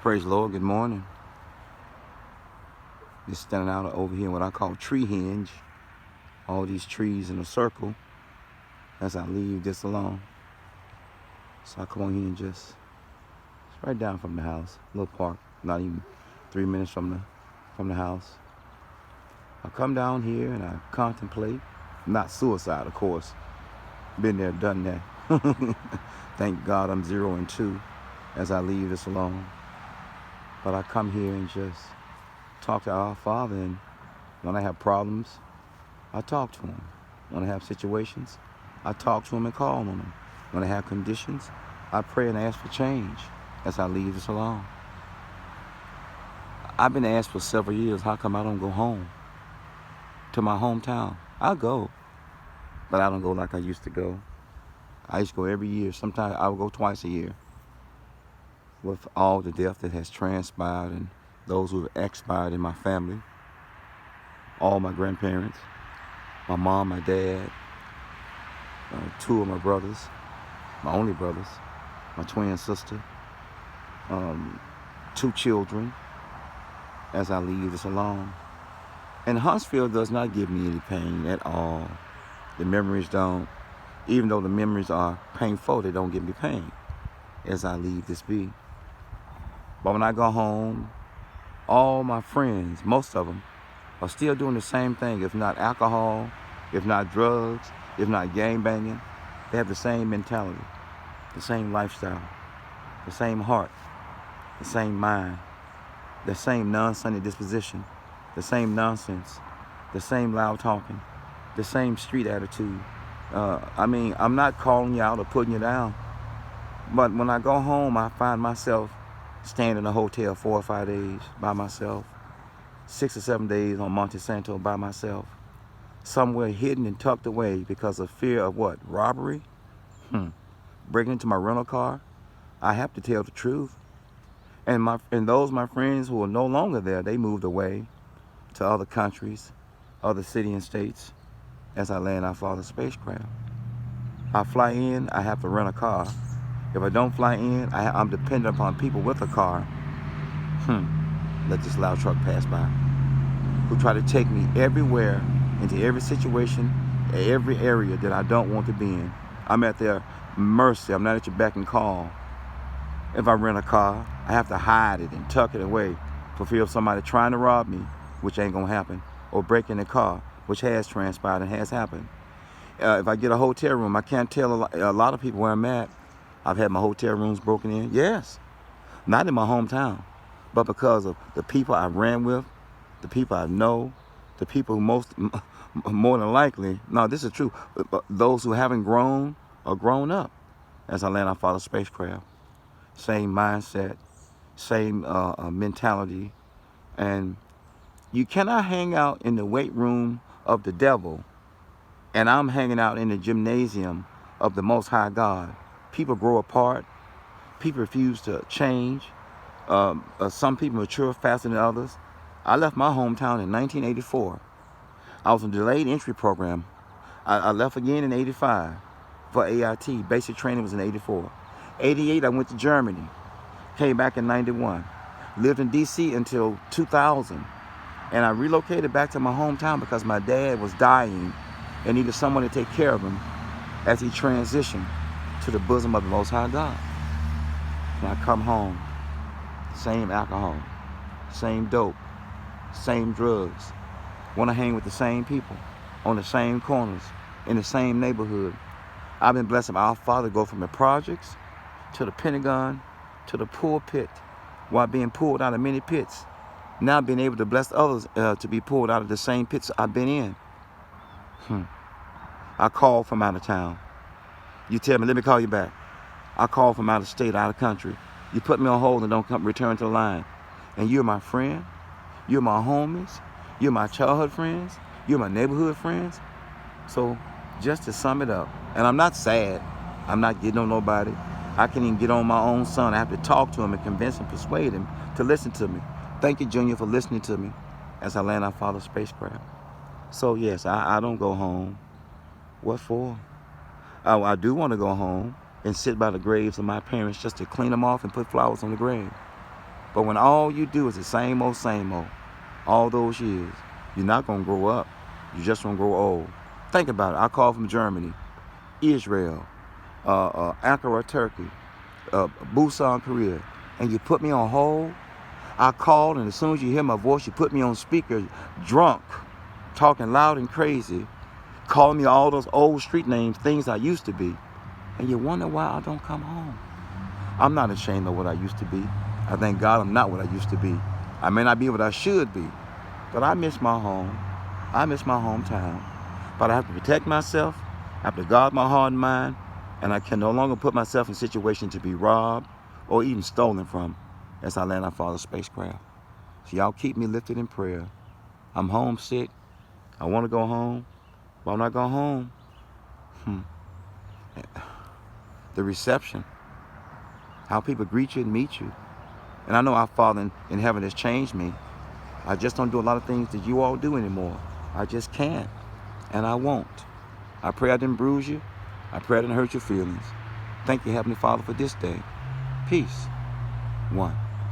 Praise the Lord. Good morning. Just standing out over here, what I call tree hinge. All these trees in a circle as I leave this alone. So I come on here and it's right down from the house, a little park, not even 3 minutes from the house. I come down here and I contemplate, not suicide, of course. Been there, done that. Thank God I'm 0 and 2 as I leave this alone. But I come here and just talk to our Father, and when I have problems, I talk to Him. When I have situations, I talk to Him and call on Him. When I have conditions, I pray and ask for change as I leave this alone. I've been asked for several years, how come I don't go home to my hometown? I go, but I don't go like I used to go. I used to go every year. Sometimes I would go twice a year. With all the death that has transpired and those who have expired in my family, all my grandparents, my mom, my dad, 2 of my brothers, my only brothers, my twin sister, 2 children, as I leave this alone. And Huntsville does not give me any pain at all. The memories don't. Even though the memories are painful, they don't give me pain as I leave this be. But when I go home, all my friends, most of them, are still doing the same thing. If not alcohol, if not drugs, if not gang banging, they have the same mentality, the same lifestyle, the same heart, the same mind, the same non-sunny disposition, the same nonsense, the same loud talking, the same street attitude. I'm not calling you out or putting you down, but when I go home, I find myself staying in a hotel 4 or 5 days by myself, 6 or 7 days on Monte Santo by myself, somewhere hidden and tucked away because of fear of what? Robbery? Breaking into my rental car? I have to tell the truth. And those my friends who are no longer there, they moved away to other countries, other cities and states as I land our Father's spacecraft. I fly in, I have to rent a car. If I don't fly in, I'm dependent upon people with a car. Let this loud truck pass by. Who try to take me everywhere, into every situation, every area that I don't want to be in. I'm at their mercy. I'm not at your beck and call. If I rent a car, I have to hide it and tuck it away for fear of somebody trying to rob me, which ain't gonna happen, or break in the car, which has transpired and has happened. If I get a hotel room, I can't tell a lot of people where I'm at. I've had my hotel rooms broken in, yes. Not in my hometown, but because of the people I ran with, the people I know, the people who more than likely, no, this is true, those who haven't grown or grown up as I land our Father's spacecraft. Same mindset, same mentality. And you cannot hang out in the weight room of the devil and I'm hanging out in the gymnasium of the Most High God. People grow apart. People refuse to change. Some people mature faster than others. I left my hometown in 1984. I was on a delayed entry program. I left again in 85 for AIT. Basic training was in 84. 88, I went to Germany. Came back in 91. Lived in DC until 2000. And I relocated back to my hometown because my dad was dying and needed someone to take care of him as he transitioned to the bosom of the Most High God. When I come home, same alcohol, same dope, same drugs. Want to hang with the same people, on the same corners, in the same neighborhood. I've been blessed by our Father to go from the projects to the Pentagon to the pulpit while being pulled out of many pits. Now being able to bless others to be pulled out of the same pits I've been in. I call from out of town. You tell me, let me call you back. I call from out of state, out of country. You put me on hold and don't return to the line. And you're my friend. You're my homies. You're my childhood friends. You're my neighborhood friends. So just to sum it up, and I'm not sad. I'm not getting on nobody. I can't even get on my own son. I have to talk to him and convince him, persuade him to listen to me. Thank you, Junior, for listening to me as I land our Father's spacecraft. So yes, I don't go home. What for? I do want to go home and sit by the graves of my parents just to clean them off and put flowers on the grave. But when all you do is the same old, all those years, you're not going to grow up. You're just going to grow old. Think about it. I called from Germany, Israel, Ankara, Turkey, Busan, Korea, and you put me on hold. I called, and as soon as you hear my voice, you put me on speaker, drunk, talking loud and crazy, calling me all those old street names, things I used to be. And you wonder why I don't come home. I'm not ashamed of what I used to be. I thank God I'm not what I used to be. I may not be what I should be, but I miss my home. I miss my hometown. But I have to protect myself. I have to guard my heart and mind. And I can no longer put myself in situations to be robbed or even stolen from as I land our Father's spacecraft. So y'all keep me lifted in prayer. I'm homesick. I want to go home. But when I go home, the reception, how people greet you and meet you. And I know our Father in heaven has changed me. I just don't do a lot of things that you all do anymore. I just can't. And I won't. I pray I didn't bruise you. I pray I didn't hurt your feelings. Thank you, Heavenly Father, for this day. Peace. One.